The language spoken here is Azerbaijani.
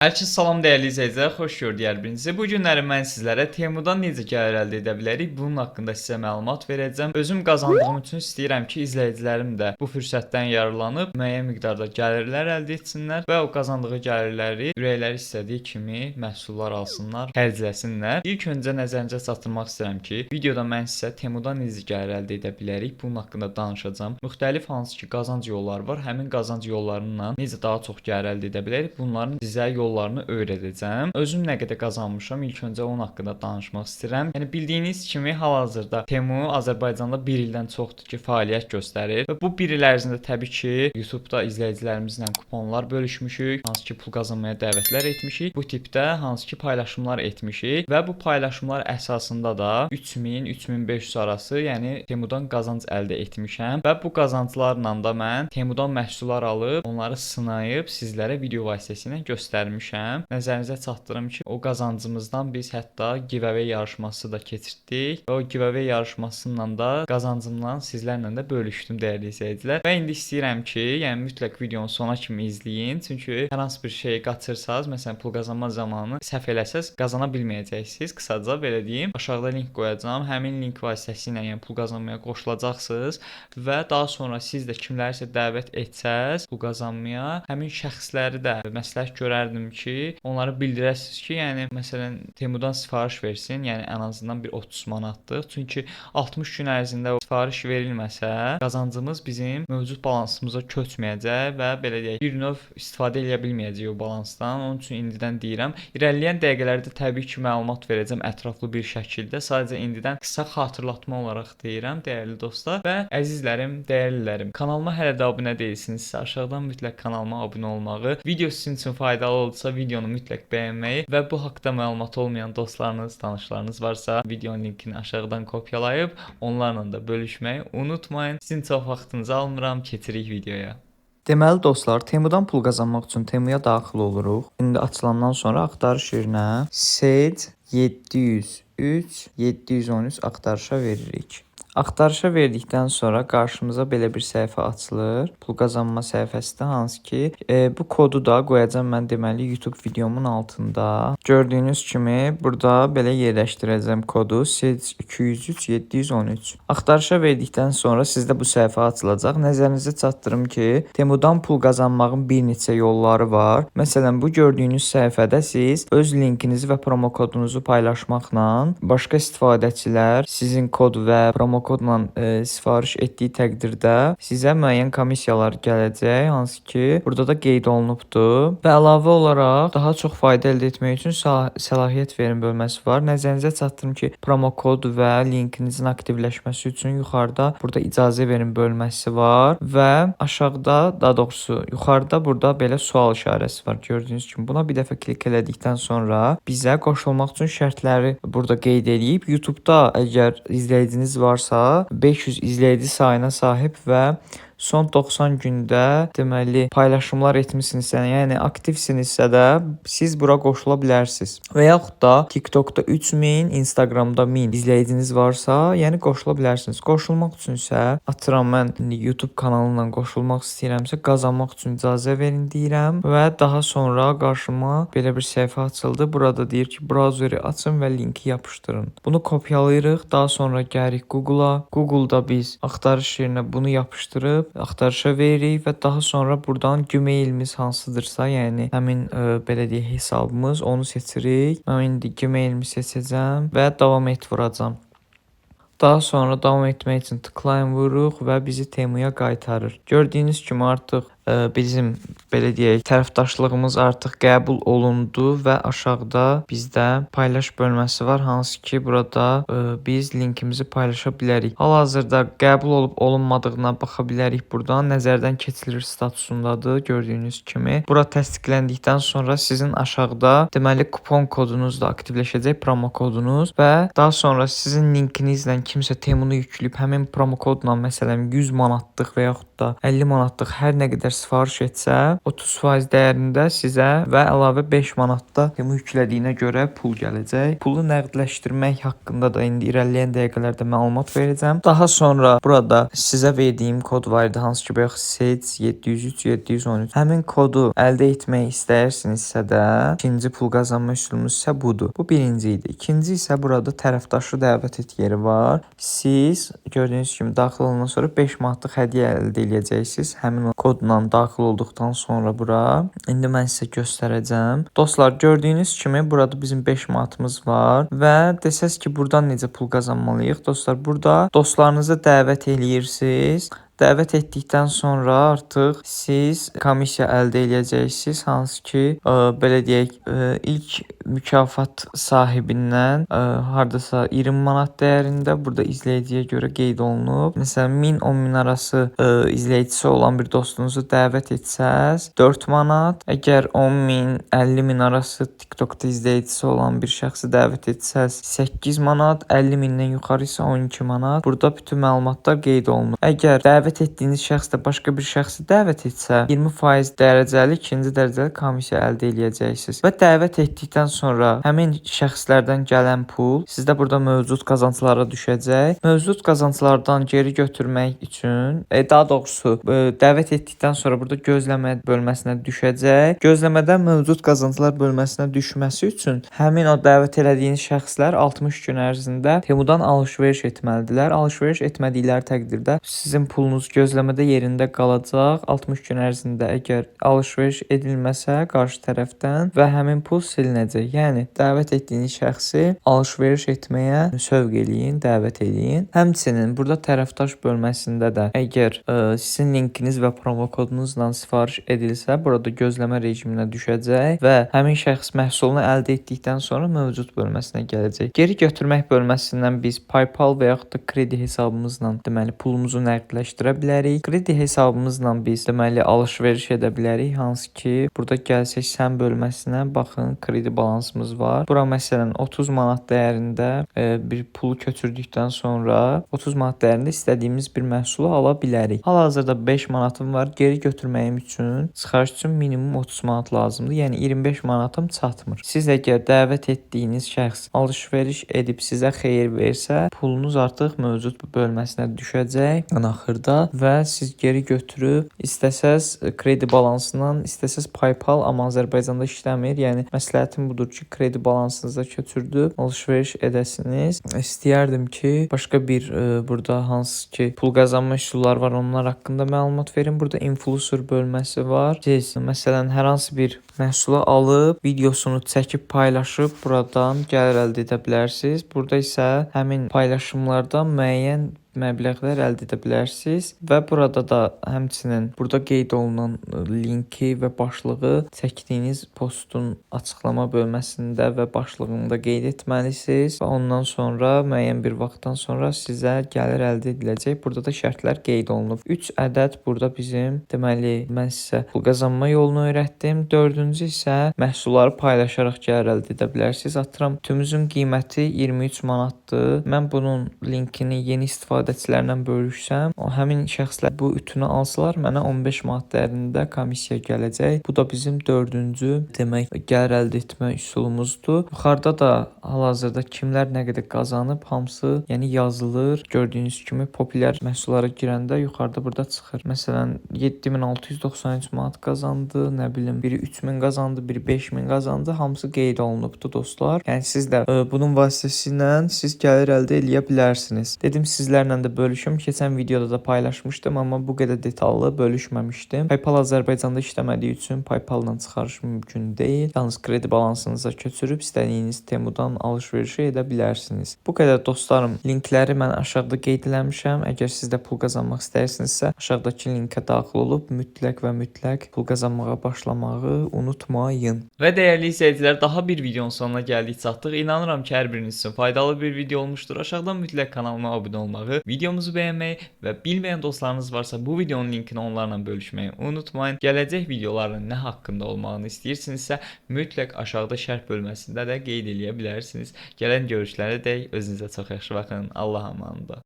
Hər kəs salam dəyərli izləyicilər, xoş gördük hər birinizi. Bu günləri mən sizlərə Temudan necə gəlir əldə edə bilərik, bunun haqqında sizə məlumat verəcəm. Özüm qazandığım üçün istəyirəm ki, izləyicilərim də bu fürsətdən yararlanıb müəyyən miqdarda gəlirlər əldə etsinlər və o qazandığı gəlirləri ürəkləri istədiyi kimi məhsullar alsınlar, xərcləsinlər. İlk öncə nəzərinizə çatdırmaq istəyirəm ki, videoda mən sizə Temudan necə gəlir əldə edə bilərik, bunun haqqında danışacağam. Müxtəlif hansı ki qazanc yolları var, həmin qazanc yollarından necə daha çox gəlir əldə edə bilərik, bunların sizə yollarını öyrədəcəm. Özüm nə qədər qazanmışam, ilk öncə onun haqqında danışmaq istəyirəm. Yəni bildiyiniz kimi hal-hazırda Temu Azərbaycanda 1 ildən çoxdur ki, fəaliyyət göstərir və bu 1 il ərzində təbii ki, YouTube-da izləyicilərimizlə kuponlar bölüşmüşük, hansı ki pul qazanmaya dəvətlər etmişik. Bu tipdə hansı ki paylaşımlar etmişik və bu paylaşımlar əsasında da 3000-3500 arası, yəni Temudan qazanc əldə etmişəm və bu qazanclarla da mən Temudan məhsullar alıb, onları sınayıb sizlərə video vasitəsilə göstərmişəm. Nəzərinizə çatdırım ki, o qazancımızdan biz hətta giveaway yarışması da keçirtdik və o giveaway yarışmasından da qazancımdan sizlərlə də bölüşdüm dəyərli izləyicilər. Və indi istəyirəm ki, yəni mütləq videonun sona kimi izləyin. Çünki hər hansı bir şey qaçırsanız, məsələn pul qazanma zamanı səhv eləsəz qazana bilməyəcəksiniz. Qısaca belə deyim. Aşağıda link qoyacağam. Həmin link vasitəsilə yəni pul qazanmaya qoşulacaqsınız və daha sonra siz də kimlərisə dəvət etsəz pul qazanmaya, həmin şəxsləri də məsləhət görərdim ki, onları bildirəsiniz ki, yəni məsələn Temudan sifariş versin, yəni ən azından bir 30 manatlıq. Çünki 60 gün ərzində sifariş verilməsə, qazancımız bizim mövcud balansımıza köçməyəcək və belə deyək, bir növ istifadə edə bilməyəcəyik o balansdan. Onun üçün indidən deyirəm, irəliləyən dəqiqələrdə təbii ki, məlumat verəcəm ətraflı bir şəkildə. Sadəcə indidən qısa xatırlatma olaraq deyirəm, dəyərli dostlar və əzizlərim, dəyərlilərim. Kanalıma hələ də abunə deyilsinizsə, aşağıdan mütləq kanalıma abunə olmağı, video sizin üçün faydalı oldusa videonu mütləq bəyənməyi və bu haqqda məlumat olmayan dostlarınız, tanışlarınız varsa videonun linkini aşağıdan kopyalayıb onlarla da bölüşməyi unutmayın. Sizin çox vaxtınızı almıram, keçirik videoya. Deməli dostlar, Temudan pul qazanmaq üçün Temuya daxil oluruq. İndi açılandan sonra axtarış yerinə SED 703 713 axtarışa veririk. Axtarışa verdikdən sonra qarşımıza belə bir səhifə açılır. Pul qazanma səhifəsi də hansı ki, bu kodu da qoyacağam mən deməli YouTube videomun altında. Gördüyünüz kimi burada belə yerləşdirəcəm kodu SED 203 713. Axtarışa verdikdən sonra sizdə bu səhifə açılacaq. Nəzərinizə çatdırım ki, Temudan pul qazanmağın bir neçə yolları var. Məsələn, bu gördüyünüz səhifədə siz öz linkinizi və promo kodunuzu paylaşmaqla başqa istifadəçilər sizin kod və promo kodla sifariş etdiyi təqdirdə sizə müəyyən komissiyalar gələcək, hansı ki, burada da qeyd olunubdur. Və əlavə olaraq daha çox fayda əldə etmək üçün səlahiyyət verin bölməsi var. Nəzərinizə çatdırım ki, promo kod və linkinizin aktivləşməsi üçün yuxarıda burada icazə verin bölməsi var və aşağıda, daha doğrusu yuxarıda burada belə sual işarəsi var. Gördüyünüz kimi buna bir dəfə klik elədikdən sonra bizə qoşulmaq üçün şərtləri burada qeyd edib. YouTube-da əgər izləyiciniz varsa 500 izləyici sayına sahib və son 90 gündə deməli paylaşımlar etmisinizsə, yəni aktivsinizsə də siz bura qoşula bilərsiniz. Və yaxud da TikTokda 3000, Instagramda 1000 izləyiciniz varsa, yəni qoşula bilərsiniz. Qoşulmaq üçünsə atıram mən YouTube kanalına qoşulmaq istəyirəmsə, qazanmaq üçün icazə verin deyirəm və daha sonra qarşıma belə bir səhifə açıldı. Burada deyir ki, brauzeri açın və linki yapışdırın. Bunu kopyalayırıq, daha sonra gəlirik Google-a. Google-da biz axtarış yerinə bunu yapışdırıb axtarışa veririk və daha sonra buradan Gmailimiz hansıdırsa, yəni həmin belə deyək hesabımız, onu seçirik. Mən indi Gmailimi seçəcəm və davam et vuracam. Daha sonra davam etmək üçün tıklayın vururuq və bizi Temuya qaytarır. Gördüyünüz kimi artıq bizim belə deyək tərəfdaşlığımız artıq qəbul olundu və aşağıda bizdə paylaş bölməsi var, hansı ki burada biz linkimizi paylaşa bilərik. Hal-hazırda qəbul olub olunmadığına baxa bilərik buradan. Nəzərdən keçirilir statusundadır gördüyünüz kimi. Bura təsdiqləndikdən sonra sizin aşağıda deməli kupon kodunuz da aktivləşəcək, promo kodunuz və daha sonra sizin linkinizlə kimsə Temunu yükləyib həmin promo kodla məsələn 100 manatlıq və yaxud 50 manatlıq hər nə qədər sifariş etsə, 30% dəyərində sizə və əlavə 5 manatda Temu yüklədiyinə görə pul gələcək. Pulu nəqdləşdirmək haqqında da indi irəliləyən dəqiqələrdə məlumat verəcəm. Daha sonra burada sizə verdiyim kod var idi, hansı ki bayaq SEC 703-713. Həmin kodu əldə etmək istəyirsinizsə də, ikinci pul qazanma üsulumuz isə budur. Bu birinci idi. İkinci isə burada tərəfdaşı dəvət et yeri var. Siz gördüyünüz kimi daxil olandan sonra 5 manatlıq hədiyyə əldə edəcəksiniz. Həmin o kodla daxil olduqdan sonra bura. İndi mən sizə göstərəcəm. Dostlar, gördüyünüz kimi burada bizim 5 manatımız var və desəz ki, buradan necə pul qazanmalıyıq? Dostlar, burada dostlarınızı dəvət eləyirsiniz. Dəvət etdikdən sonra artıq siz komissiya əldə edəcəksiniz, hansı ki, belə deyək, ilk mükafat sahibindən hardasa 20 manat dəyərində burada izləyiciyə görə qeyd olunub. Məsələn, 1000-10 min arası izləyicisi olan bir dostunuzu dəvət etsəz 4 manat, əgər 10 min, 50 min arası TikTokda izləyicisi olan bir şəxsi dəvət etsəz 8 manat, 50 mindən yuxarı isə 12 manat. Burada bütün məlumatlar qeyd olunub. Əgər dəvət etdiyiniz şəxs də başqa bir şəxsi dəvət etsə, 20% dərəcəli ikinci dərəcəli komissiya əldə edəcəksiniz. Və dəvət etdikdən sonra həmin şəxslərdən gələn pul sizdə burada mövcud qazanclara düşəcək. Mövcud qazanclardan geri götürmək üçün, daha doğrusu dəvət etdikdən sonra burada gözləmə bölməsinə düşəcək. Gözləmədən mövcud qazanclar bölməsinə düşməsi üçün həmin o dəvət elədiyiniz şəxslər 60 gün ərzində Temudan alış-veriş etməlidirlər. Alış-veriş etmədikləri təqdirdə sizin pulunuz gözləmədə yerində qalacaq. 60 gün ərzində əgər alış-veriş edilməsə qarşı tərəfdən və həmin pul silinəcək. Yəni dəvət etdiyiniz şəxsi alış-veriş etməyə sövq eləyin, dəvət eləyin. Həmçinin burada tərəfdaş bölməsində də əgər sizin linkiniz və promo kodunuzla sifariş edilsə, burada gözləmə rejiminə düşəcək və həmin şəxs məhsulunu əldə etdikdən sonra mövcud bölməsinə gələcək. Geri götürmək bölməsindən biz PayPal və yaxud da kredi hesabımızla deməli pulumuzu nəqdləşdirə bilərik. Kredi hesabımızla biz deməli alış-veriş edə bilərik, hansı ki burada gəlsək sən bölməsinə baxın, kredi balansımız var. Bura məsələn 30 manat dəyərində bir pulu köçürdükdən sonra 30 manat dəyərində istədiyimiz bir məhsulu ala bilərik. Hal-hazırda 5 manatım var. Geri götürməyim üçün, çıxarış üçün minimum 30 manat lazımdır. Yəni 25 manatım çatmır. Siz əgər dəvət etdiyiniz şəxs alış-veriş edib sizə xeyir versə, pulunuz artıq mövcud bölməsinə düşəcək ən axırda və siz geri götürüb istəsəz kredi balansından, istəsəz PayPal, amma Azərbaycanda işləmir. Yəni məsləhətim budur ki, kredi balansınıza köçürdüb alış-veriş edəsiniz. İstəyərdim ki, başqa bir burada hansı ki pul qazanma üsulları var, onlar haqqında məlumat verin. Burada influencer bölməsi var. Siz məsələn hər hansı bir məhsulu alıb videosunu çəkib paylaşıb buradan gəlir əldə edə bilərsiniz. Burada isə həmin paylaşımlardan müəyyən məbləğlər əldə edə bilərsiniz və burada da həmçinin burada qeyd olunan linki və başlığı çəkdiyiniz postun açıqlama bölməsində və başlığında qeyd etməlisiniz və ondan sonra müəyyən bir vaxtdan sonra sizə gəlir əldə ediləcək. Burada da şərtlər qeyd olunub. 3 ədəd burada bizim deməli mən sizə pul qazanma yolunu öyrətdim. 4-cü isə məhsulları paylaşaraq gəlir əldə edə bilərsiniz. Atıram tümümüzün qiyməti 23 manatdır. Mən bunun linkini yeni istifadəçilərlə bölüşsəm, o həmin şəxslər bu ütünü alsalar mənə 15 manat dəyərində komissiya gələcək. Bu da bizim 4-cü demək gəlir əldə etmə üsulumuzdur. Yuxarıda da hal-hazırda kimlər nə qədər qazanıb hamısı yəni yazılır. Gördüyünüz kimi populyar məhsullara girəndə yuxarıda burada çıxır. Məsələn 7693 manat qazandı, nə bilim biri 3000 qazandı, biri 5000 qazandı. Hamısı qeyd olunubdur dostlar. Yəni siz də bunun vasitəsilə siz gəlir əldə edə bilərsiniz. Dedim sizlərlə də bölüşüm. Keçən videoda da paylaşmışdım, amma bu qədər detallı bölüşməmişdim. PayPal Azərbaycanda işləmədiyi üçün PayPal-la çıxarış mümkün deyil. Yalnız kredi balansınıza köçürüb istədiyiniz Temudan alış-veriş edə bilərsiniz. Bu qədər dostlarım. Linkləri mən aşağıda qeyd eləmişəm. Əgər siz də pul qazanmaq istəyirsinizsə, aşağıdakı linkə daxil olub mütləq və mütləq pul qazanmağa başlamağı unutmayın. Və dəyərli izləyicilər, daha bir videonun sonuna gəldik, çatdıq. İnanıram ki, hər biriniz üçün faydalı bir video olmuşdur. Aşağıdan mütləq kanalıma abunə olmağı, videomuzu bəyənməyi və bilməyən dostlarınız varsa bu videonun linkini onlarla bölüşməyi unutmayın. Gələcək videoların nə haqqında olmağını istəyirsinizsə, mütləq aşağıda şərh bölməsində də qeyd eləyə bilərsiniz. Gələn görüşlərə dək özünüzə çox yaxşı baxın. Allah amanında.